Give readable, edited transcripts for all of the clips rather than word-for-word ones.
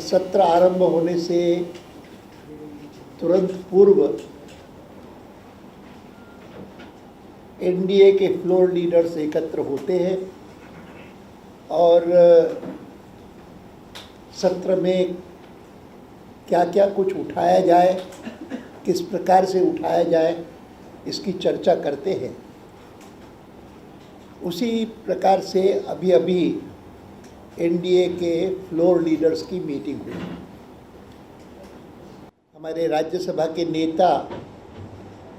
सत्र आरंभ होने से तुरंत पूर्व एनडीए के फ्लोर लीडर्स एकत्र होते हैं और सत्र में क्या क्या कुछ उठाया जाए, किस प्रकार से उठाया जाए, इसकी चर्चा करते हैं। उसी प्रकार से अभी अभी एनडीए के फ्लोर लीडर्स की मीटिंग हुई। हमारे राज्यसभा के नेता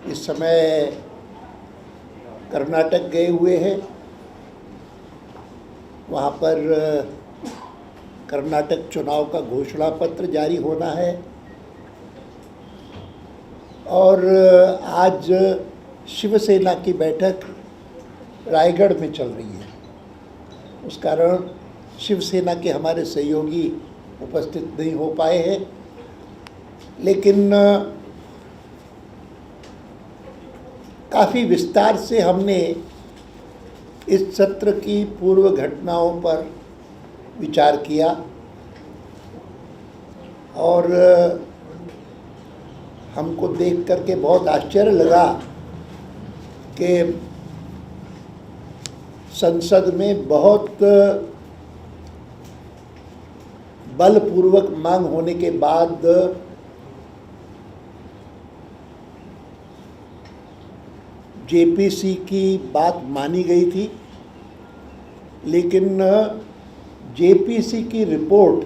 इस समय कर्नाटक गए हुए हैं। वहाँ पर कर्नाटक चुनाव का घोषणा पत्र जारी होना है और आज शिवसेना की बैठक रायगढ़ में चल रही है। उस कारण शिवसेना के हमारे सहयोगी उपस्थित नहीं हो पाए हैं, लेकिन काफ़ी विस्तार से हमने इस सत्र की पूर्व घटनाओं पर विचार किया और हमको देख करके बहुत आश्चर्य लगा कि संसद में बहुत बलपूर्वक मांग होने के बाद जेपीसी की बात मानी गई थी, लेकिन जेपीसी की रिपोर्ट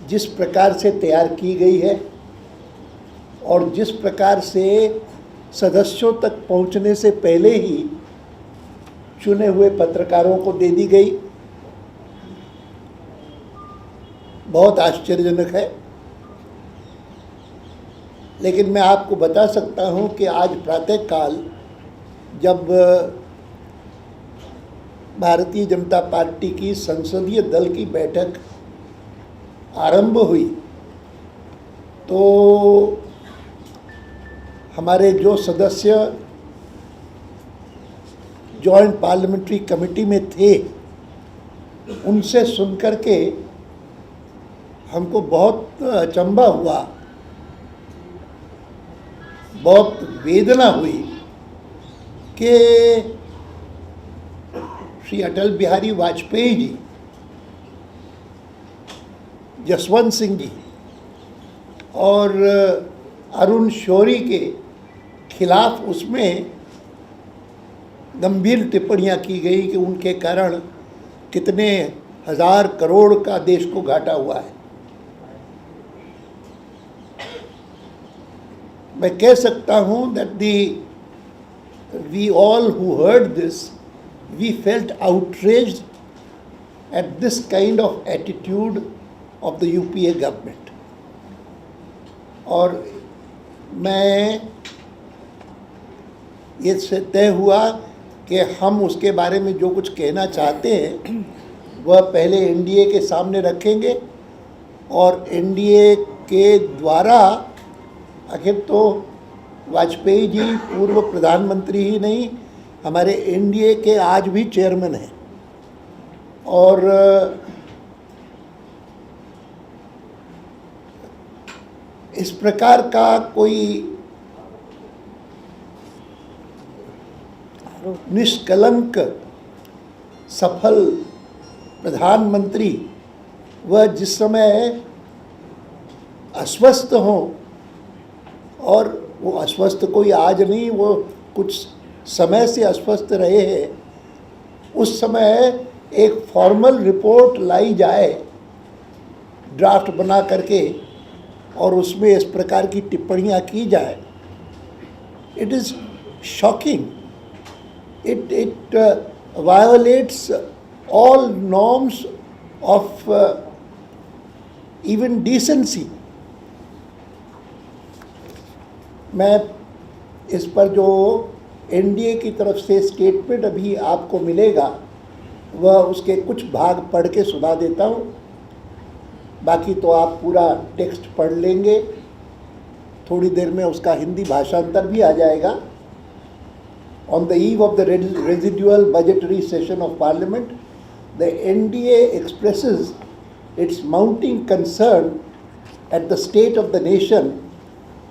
जिस प्रकार से तैयार की गई है और जिस प्रकार से सदस्यों तक पहुंचने से पहले ही चुने हुए पत्रकारों को दे दी गई, बहुत आश्चर्यजनक है। लेकिन मैं आपको बता सकता हूं कि आज प्रातःकाल जब भारतीय जनता पार्टी की संसदीय दल की बैठक आरंभ हुई तो हमारे जो सदस्य जॉइंट पार्लियामेंट्री कमेटी में थे उनसे सुनकर के हमको बहुत अचंभा हुआ, बहुत वेदना हुई कि श्री अटल बिहारी वाजपेयी जी, जसवंत सिंह जी और अरुण शौरी के खिलाफ उसमें गंभीर टिप्पणियां की गई कि उनके कारण कितने हजार करोड़ का देश को घाटा हुआ है। मैं कह सकता हूं that we all who heard this, we felt outraged at this kind of attitude of the UPA government. और मैं ये तय हुआ कि हम उसके बारे में जो कुछ कहना चाहते हैं वह पहले एनडीए के सामने रखेंगे और एनडीए के द्वारा, आखिर तो वाजपेयी जी पूर्व प्रधानमंत्री ही नहीं, हमारे एनडीए के आज भी चेयरमैन हैं और इस प्रकार का कोई निष्कलंक सफल प्रधानमंत्री वह जिस समय अस्वस्थ हों, और वो अस्वस्थ कोई आज नहीं, वो कुछ समय से अस्वस्थ रहे हैं, उस समय एक फॉर्मल रिपोर्ट लाई जाए ड्राफ्ट बना करके और उसमें इस प्रकार की टिप्पणियां की जाए। It is shocking. It violates all norms of even decency. मैं इस पर जो एनडीए की तरफ से स्टेटमेंट अभी आपको मिलेगा वह उसके कुछ भाग पढ़ के सुना देता हूँ, बाकी तो आप पूरा टेक्स्ट पढ़ लेंगे। थोड़ी देर में उसका हिंदी भाषांतर भी आ जाएगा। On the eve of the residual budgetary session of Parliament, the NDA expresses its mounting concern at the state of the nation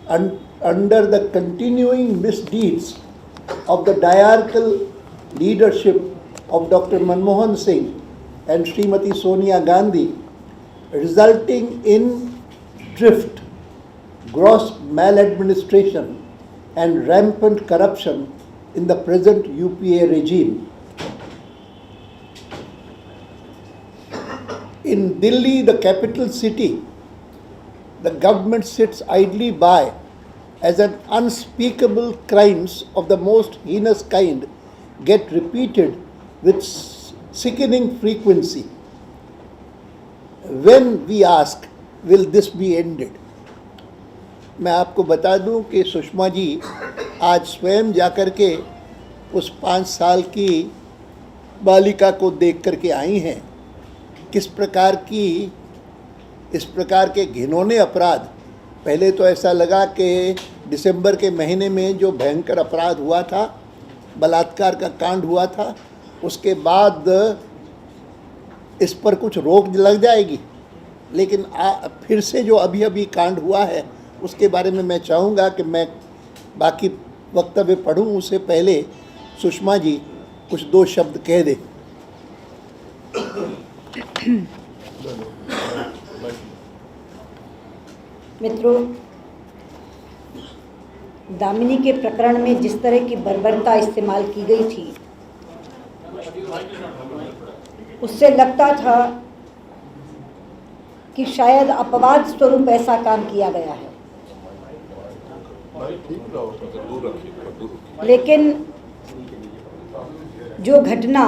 under the continuing misdeeds of the diarchal leadership of Dr. Manmohan Singh and Srimati Sonia Gandhi, resulting in thrift, gross maladministration and rampant corruption in the present UPA regime. In Delhi, the capital city, the government sits idly by as an unspeakable crimes of the most heinous kind get repeated with sickening frequency. When we ask, will this be ended? मैं आपको बता दूं कि सुषमा जी आज स्वयं जाकर के उस 5 साल की बालिका को देख करके आई हैं। किस प्रकार की इस प्रकार के घिनौने अपराध, पहले तो ऐसा लगा कि दिसंबर के महीने में जो भयंकर अपराध हुआ था, बलात्कार का कांड हुआ था, उसके बाद इस पर कुछ रोक लग जाएगी, लेकिन फिर से जो अभी अभी कांड हुआ है उसके बारे में मैं चाहूँगा कि मैं बाकी वक्तव्य पढ़ूँ उससे पहले सुषमा जी कुछ 2 शब्द कह दें। मित्रों, दामिनी के प्रकरण में जिस तरह की बर्बरता इस्तेमाल की गई थी, उससे लगता था कि शायद अपवाद स्वरूप ऐसा काम किया गया है, लेकिन जो घटना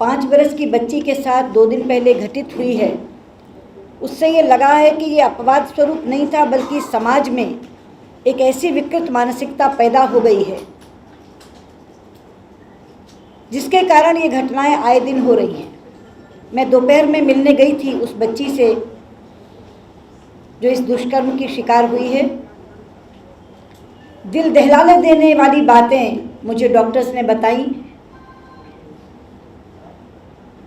5 वर्ष की बच्ची के साथ 2 दिन पहले घटित हुई है, उससे ये लगा है कि ये अपवाद स्वरूप नहीं था, बल्कि समाज में एक ऐसी विकृत मानसिकता पैदा हो गई है जिसके कारण ये घटनाएं आए दिन हो रही हैं। मैं दोपहर में मिलने गई थी उस बच्ची से जो इस दुष्कर्म की शिकार हुई है। दिल दहलाने देने वाली बातें मुझे डॉक्टर्स ने बताई।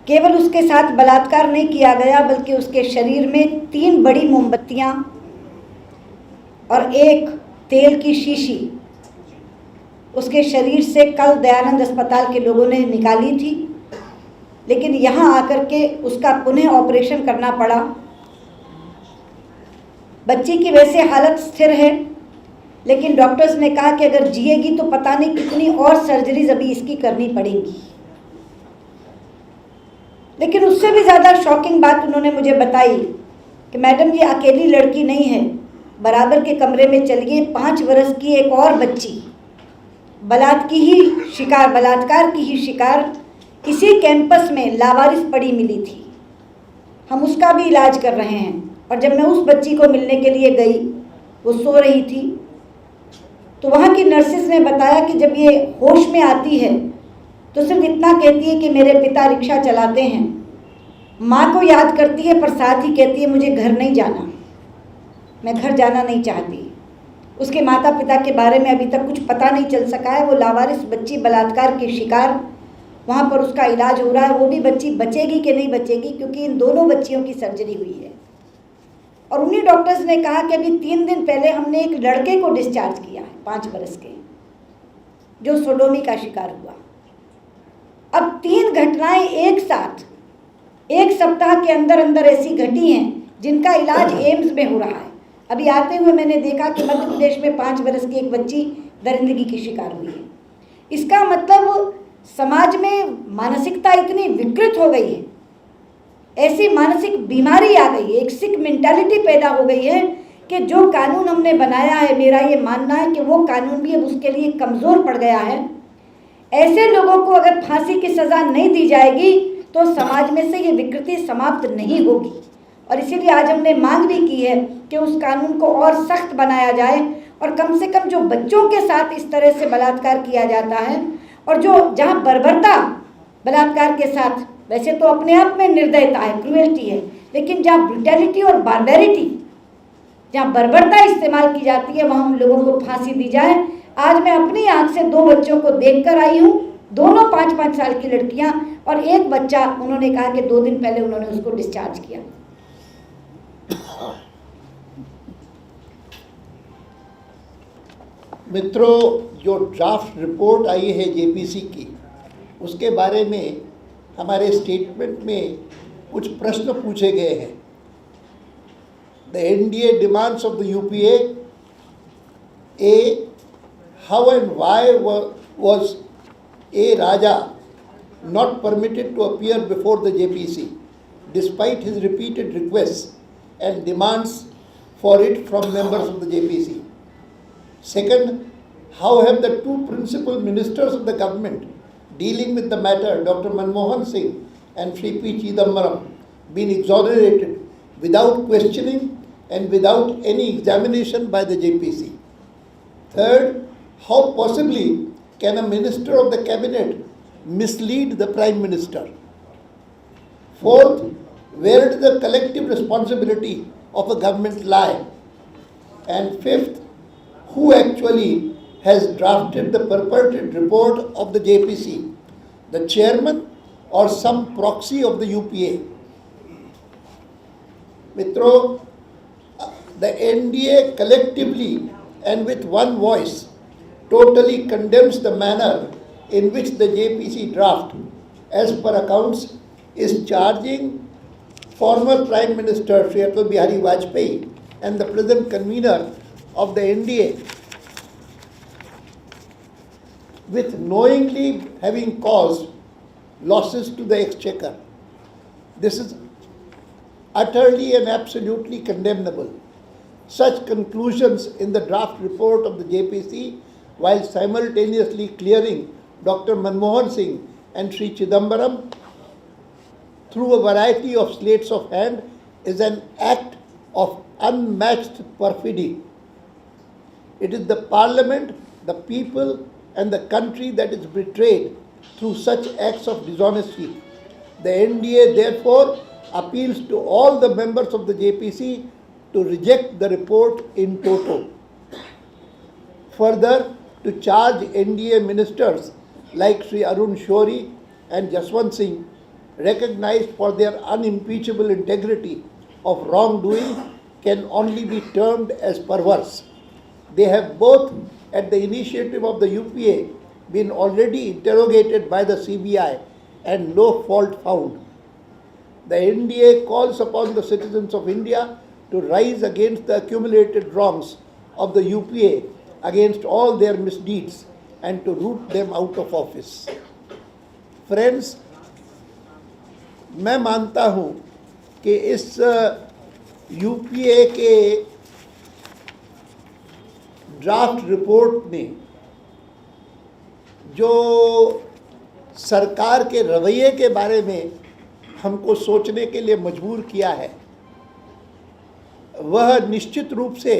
केवल उसके साथ बलात्कार नहीं किया गया, बल्कि उसके शरीर में 3 बड़ी मोमबत्तियां और 1 तेल की शीशी उसके शरीर से कल दयानंद अस्पताल के लोगों ने निकाली थी, लेकिन यहाँ आकर के उसका पुनः ऑपरेशन करना पड़ा। बच्ची की वैसे हालत स्थिर है, लेकिन डॉक्टर्स ने कहा कि अगर जिएगी तो पता नहीं कितनी और सर्जरीज अभी इसकी करनी पड़ेंगी। लेकिन उससे भी ज़्यादा शॉकिंग बात उन्होंने मुझे बताई कि मैडम ये अकेली लड़की नहीं है, बराबर के कमरे में चलिए 5 वर्ष की एक और बच्ची बलात्कार की ही शिकार इसी कैंपस में लावारिस पड़ी मिली थी। हम उसका भी इलाज कर रहे हैं। और जब मैं उस बच्ची को मिलने के लिए गई, वो सो रही थी, तो वहाँ की नर्सेस ने बताया कि जब ये होश में आती है तो सिर्फ इतना कहती है कि मेरे पिता रिक्शा चलाते हैं। माँ को याद करती है, पर साथ ही कहती है मुझे घर नहीं जाना, मैं घर जाना नहीं चाहती। उसके माता पिता के बारे में अभी तक कुछ पता नहीं चल सका है। वो लावारिस बच्ची बलात्कार की शिकार, वहाँ पर उसका इलाज हो रहा है। वो भी बच्ची बचेगी कि नहीं बचेगी, क्योंकि इन दोनों बच्चियों की सर्जरी हुई है। और उन्हीं डॉक्टर्स ने कहा कि अभी 3 दिन पहले हमने एक लड़के को डिस्चार्ज किया है 5 वर्ष के, जो सोडोमी का शिकार हुआ। अब 3 घटनाएं एक साथ 1 सप्ताह के अंदर अंदर ऐसी घटी हैं जिनका इलाज एम्स में हो रहा है। अभी आते हुए मैंने देखा कि मध्य प्रदेश में 5 वर्ष की एक बच्ची दरिंदगी की शिकार हुई है। इसका मतलब समाज में मानसिकता इतनी विकृत हो गई है, ऐसी मानसिक बीमारी आ गई है, एक सिक मेंटालिटी पैदा हो गई है कि जो कानून हमने बनाया है, मेरा ये मानना है कि वो कानून भी अब उसके लिए कमज़ोर पड़ गया है। ऐसे लोगों को अगर फांसी की सज़ा नहीं दी जाएगी तो समाज में से ये विकृति समाप्त नहीं होगी। और इसीलिए आज हमने मांग भी की है कि उस कानून को और सख्त बनाया जाए, और कम से कम जो बच्चों के साथ इस तरह से बलात्कार किया जाता है, और जो जहाँ बर्बरता बलात्कार के साथ, वैसे तो अपने आप में निर्दयता है, क्रूएल्टी है, लेकिन जहाँ ब्रूटैलिटी और बार्बेरिटी, जहाँ बर्बरता इस्तेमाल की जाती है, वहाँ हम लोगों को फांसी दी जाए। आज मैं अपनी आँख से 2 बच्चों को देख कर आई हूँ, दोनों 5-5 साल की लड़कियां, और एक बच्चा उन्होंने कहा कि 2 दिन पहले उन्होंने उसको डिस्चार्ज किया। मित्रों, जो ड्राफ्ट रिपोर्ट आई है जेपीसी की, उसके बारे में हमारे स्टेटमेंट में कुछ प्रश्न पूछे गए हैं। The NDA demands of the UPA: A, how and why was A. Raja not permitted to appear before the JPC despite his repeated requests and demands for it from members of the JPC? Second, how have the two principal ministers of the government dealing with the matter, Dr. Manmohan Singh and Sri P. Chidambaram, been exonerated without questioning and without any examination by the JPC? Third, how possibly can a minister of the cabinet mislead the prime minister? Fourth, where does the collective responsibility of a government lie? And fifth, who actually has drafted the purported report of the JPC, the chairman or some proxy of the UPA? मित्रों, the NDA collectively and with one voice totally condemns the manner in which the JPC draft, as per accounts, is charging former Prime Minister Sri Atal Bihari Vajpayee and the present convener of the NDA with knowingly having caused losses to the exchequer. This is utterly and absolutely condemnable. Such conclusions in the draft report of the JPC, while simultaneously clearing Dr. Manmohan Singh and Sri Chidambaram through a variety of sleights of hand, is an act of unmatched perfidy. It is the parliament, the people, and the country that is betrayed through such acts of dishonesty. The NDA therefore appeals to all the members of the JPC to reject the report in toto. Further, to charge NDA ministers like Sri Arun Shourie and Jaswant Singh, recognized for their unimpeachable integrity of wrongdoing, can only be termed as perverse. They have both, at the initiative of the UPA, been already interrogated by the CBI and no fault found. The NDA calls upon the citizens of India to rise against the accumulated wrongs of the UPA, against all their misdeeds, and to root them out of office. Friends, मैं मानता हूँ कि इस UPA के draft report ने जो सरकार के रवैये के बारे में हमको सोचने के लिए मजबूर किया है, वह निश्चित रूप से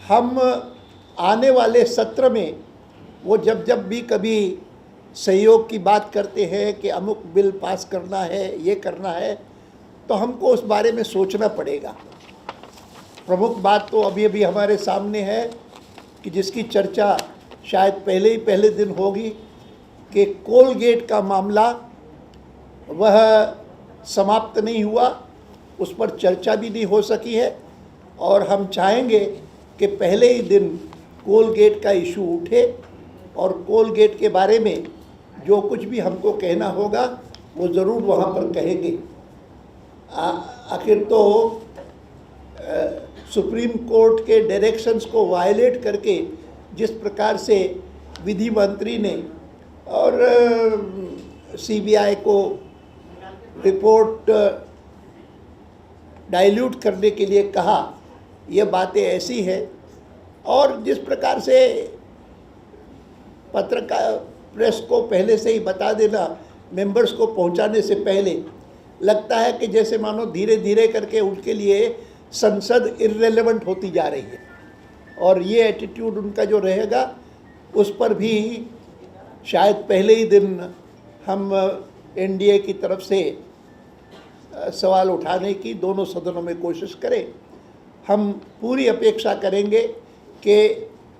हम आने वाले सत्र में वो जब भी कभी सहयोग की बात करते हैं कि अमुक बिल पास करना है, ये करना है, तो हमको उस बारे में सोचना पड़ेगा। प्रमुख बात तो अभी अभी हमारे सामने है कि जिसकी चर्चा शायद पहले दिन होगी कि कोलगेट का मामला वह समाप्त नहीं हुआ, उस पर चर्चा भी नहीं हो सकी है, और हम चाहेंगे कि पहले ही दिन कोलगेट का इशू उठे और कोलगेट के बारे में जो कुछ भी हमको कहना होगा वो ज़रूर वहाँ पर कहेंगे। आखिर तो सुप्रीम कोर्ट के डायरेक्शंस को वायलेट करके जिस प्रकार से विधि मंत्री ने और सीबीआई को रिपोर्ट डाइल्यूट करने के लिए कहा, ये बातें ऐसी हैं। और जिस प्रकार से पत्रकार प्रेस को पहले से ही बता देना, मेंबर्स को पहुंचाने से पहले, लगता है कि जैसे मानो धीरे धीरे करके उनके लिए संसद इर्रेलेवेंट होती जा रही है। और ये एटीट्यूड उनका जो रहेगा, उस पर भी शायद पहले ही दिन हम एनडीए की तरफ से सवाल उठाने की दोनों सदनों में कोशिश करें। हम पूरी अपेक्षा करेंगे कि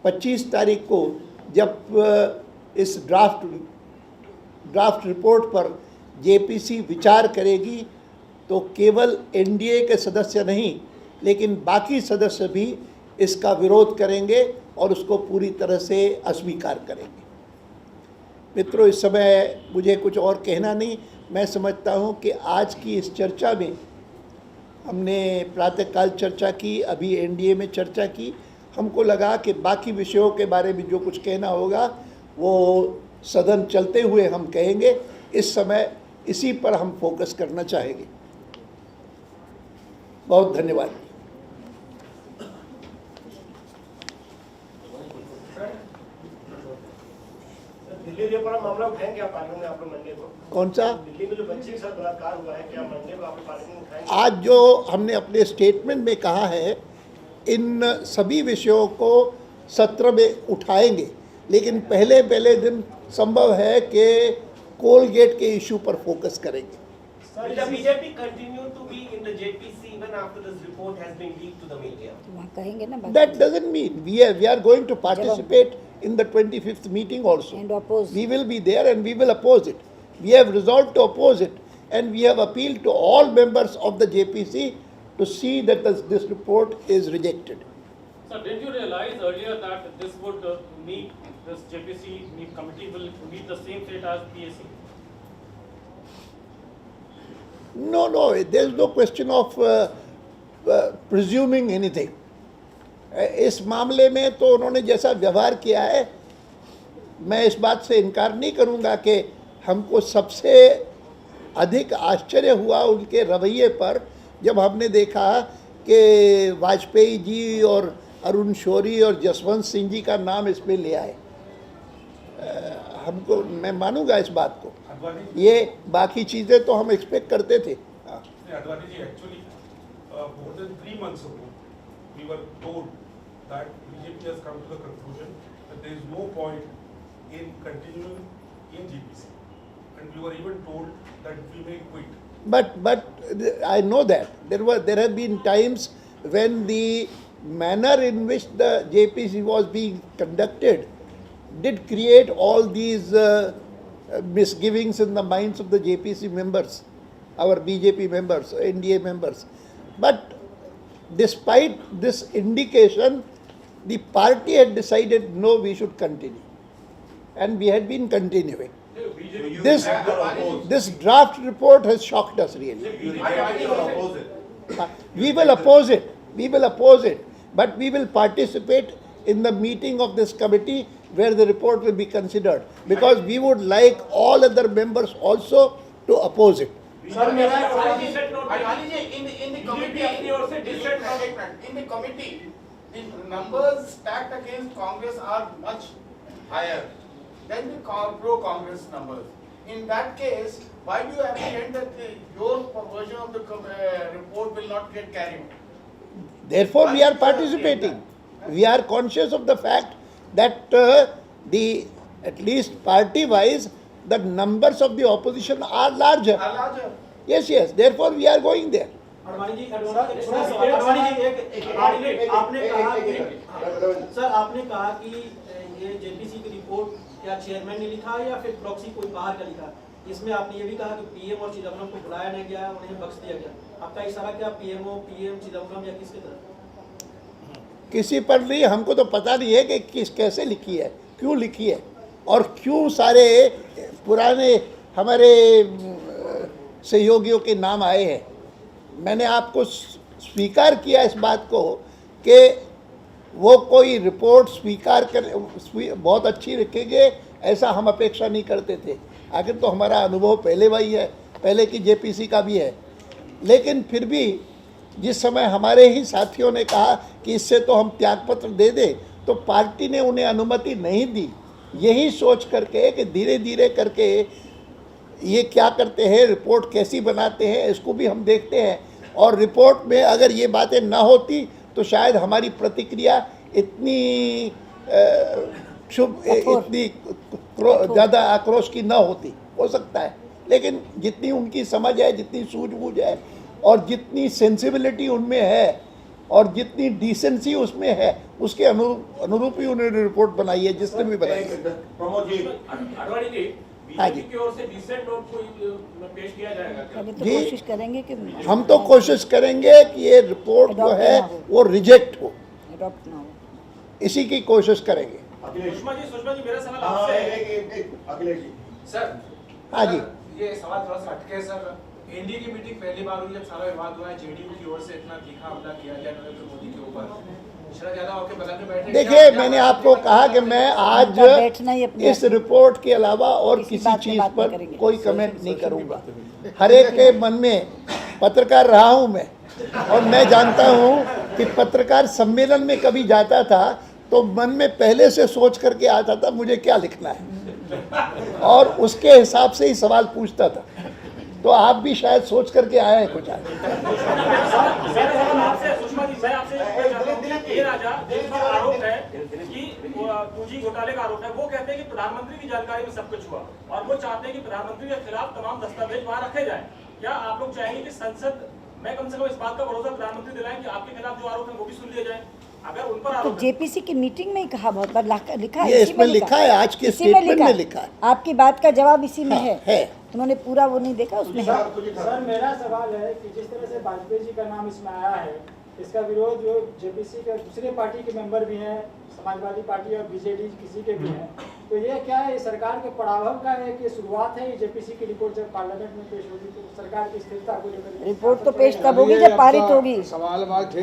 25 तारीख को जब इस ड्राफ्ट ड्राफ्ट रिपोर्ट पर जेपीसी विचार करेगी तो केवल एनडीए के सदस्य नहीं लेकिन बाकी सदस्य भी इसका विरोध करेंगे और उसको पूरी तरह से अस्वीकार करेंगे। मित्रों, इस समय मुझे कुछ और कहना नहीं। मैं समझता हूँ कि आज की इस चर्चा में हमने प्रातःकाल चर्चा की, अभी एनडीए में चर्चा की। हमको लगा कि बाकी विषयों के बारे में जो कुछ कहना होगा वो सदन चलते हुए हम कहेंगे। इस समय इसी पर हम फोकस करना चाहेंगे। बहुत धन्यवाद। दिल्ली रेप वाला मामला उठाएंगे आप पार्लियामेंट में आप लोग मंडे को? कौन सा? दिल्ली में जो बच्चे के साथ बलात्कार हुआ है, क्या मंडे को आप पार्लियामेंट में उठाएंगे? आज जो हमने अपने स्टेटमेंट में कहा है, इन सभी विषयों को सत्र में उठाएंगे, लेकिन पहले दिन संभव है कि कोलगेट के इशू पर फोकस करेंगे। Will the BJP continue to be in the JPC even after this report has been leaked to the media? वहाँ कहेंगे ना That doesn't mean we are going to participate in the 25th meeting also. And oppose. We will be there and we will oppose it. We have resolved to oppose it, and we have appealed to all members of the JPC to see that this report is rejected. Sir, didn't you realize earlier that this JPC committee will meet the same fate as PAC? No, there is no question of presuming anything. इस मामले में तो उन्होंने जैसा व्यवहार किया है, मैं इस बात से इनकार नहीं करूंगा कि हमको सबसे अधिक आश्चर्य हुआ उनके रवैये पर जब हमने देखा कि वाजपेयी जी और अरुण शौरी और जसवंत सिंह जी का नाम इसमें ले आए। हमको, मैं मानूंगा इस बात को। ये बाकी चीज़ें तो हम एक्सपेक्ट करते थे। Advani ji, actually, more than 3 months ago, we were told that BJP has come to the conclusion that there is no point in continuing in GPC, and we were even told that we may quit. But I know that there have been times when the manner in which the JPC was being conducted did create all these misgivings in the minds of the JPC members, our BJP members, NDA members. But despite this indication, the party had decided no, we should continue, and we had been continuing. This draft report has shocked us really. We will oppose it. We will oppose it. But we will participate in the meeting of this committee where the report will be considered, because we would like all other members also to oppose it. Sir, Advani ji, in the committee, the numbers stacked against Congress are much higher than the pro-Congress numbers. In that case, why do you apprehend that your version of the report will not get carried? Therefore, we are participating. We are conscious of the fact that at least party-wise, the numbers of the opposition are larger. Yes. Therefore, we are going there. Advani ji आपने कहा कि sir आपने कहा कि ये JPC की report क्या chairman ने लिखा या फिर प्रॉक्सी कोई बाहर का लिखा? इसमें आपने ये भी कहा कि पीएम और चिदम्बरम को बुलाया नहीं गया, उन्हें बख्श दिया गया। आपका इशारा क्या पीएम चिदम्बरम या किसके तरफ? किसी पर नहीं, हमको तो पता नहीं है कि कैसे लिखी है, क्यों लिखी है, और क्यों सारे पुराने हमारे सहयोगियों के नाम आए हैं। मैंने आपको स्वीकार किया इस बात को कि वो कोई रिपोर्ट स्वीकार कर बहुत अच्छी रखेंगे ऐसा हम अपेक्षा नहीं करते थे। आखिर तो हमारा अनुभव पहले की जेपीसी का भी है। लेकिन फिर भी जिस समय हमारे ही साथियों ने कहा कि इससे तो हम त्यागपत्र दे दें, तो पार्टी ने उन्हें अनुमति नहीं दी, यही सोच करके कि धीरे धीरे करके ये क्या करते हैं, रिपोर्ट कैसी बनाते हैं, इसको भी हम देखते हैं। और रिपोर्ट में अगर ये बातें ना होती तो शायद हमारी प्रतिक्रिया इतनी ज़्यादा आक्रोश की ना होती, हो सकता है। लेकिन जितनी उनकी समझ है, जितनी सूझबूझ है, और जितनी सेंसिबिलिटी उनमें है, और जितनी डिसेंसी उसमें है, उसके अनुरूप ही उन्होंने रिपोर्ट बनाई है, जिसने भी बनाई है। अडवाणी जी, हाँ जी। बीजेपी की ओर से डिसेंट नोट कोई पेश किया जाएगा क्या? पहले तो जी। कोशिश करेंगे कि हम तो कोशिश करेंगे कि ये रिपोर्ट जो Adopt है ना हो। वो रिजेक्ट हो, अडॉप्ट ना हो। इसी की कोशिश करेंगे। सुषमा जी मेरा सवाल आपसे है। अखिलेश जी सर हाँ जी। ये सवाल थोड़ा सा हटके सर। एनडीए की मीटिंग पहली बार हुई जब सारा विवाद हुआ है, जेडीयू की ओर से इतना तीखा हमला किया गया नरेंद्र मोदी के ऊपर। शरद यादव आपके बगल में बैठे। देखिए, मैंने आपको कहा कि मैं आज उनका बैठना ही अपने इस रिपोर्ट के अलावा और किसी किसी बात पे चीज बात नहीं पर करेंगे। कोई कमेंट नहीं करूंगा। हर एक के मन में, पत्रकार रहा हूं मैं, और मैं जानता हूं कि पत्रकार सम्मेलन में कभी जाता था तो मन में पहले से सोच करके आता था मुझे क्या लिखना है, और उसके हिसाब से ही सवाल पूछता था। तो आप भी शायद सोच करके आए हैं कुछ आज। मेरा सवाल आपसे, सुषमा जी मैं आपसे पूछना चाहता हूं, ये राजा जिस पर आरोप है कि 2G घोटाले का आरोप है, वो कहते हैं कि प्रधानमंत्री की जानकारी में सब कुछ हुआ और वो चाहते हैं कि प्रधानमंत्री के खिलाफ तमाम दस्तावेज वहां रखे जाए। क्या आप लोग चाहेंगे कि संसद में कम से कम इस बात का भरोसा प्रधानमंत्री दिलाएं कि आपके खिलाफ जो आरोप है वो भी सुन लिए जाए? अगर उन पर तो आरोप है जेपीसी की मीटिंग में ही कहा, बहुत बार लिखा है, ये इसी में इसमें लिखा है, आज के इसी में स्टेटमेंट लिखा में है। लिखा है। आपकी बात का जवाब इसी में है। उन्होंने पूरा वो नहीं देखा, उसमें है। सर मेरा सवाल है कि जिस तरह से वाजपेयी जी का नाम इसमें आया है, इसका विरोध जो जेपीसी के दूसरे पार्टी के मेंबर भी हैं, समाजवादी पार्टी और बीजेडी किसी के भी हैं, तो ये क्या है, ये सरकार के पड़ाव का है कि शुरुआत है? ये जेपीसी की रिपोर्ट जब पार्लियामेंट में पेश होगी तो सरकार की स्थिरता को लेकर रिपोर्ट तो पेश तब होगी जब पारित होगी।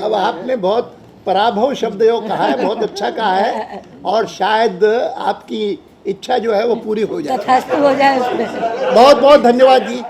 अब आपने बहुत पराभव शब्द जो कहा है, बहुत अच्छा कहा है, और शायद आपकी इच्छा जो है वो पूरी हो जाए। तथास्तु हो जाए उसमें। बहुत बहुत धन्यवाद जी।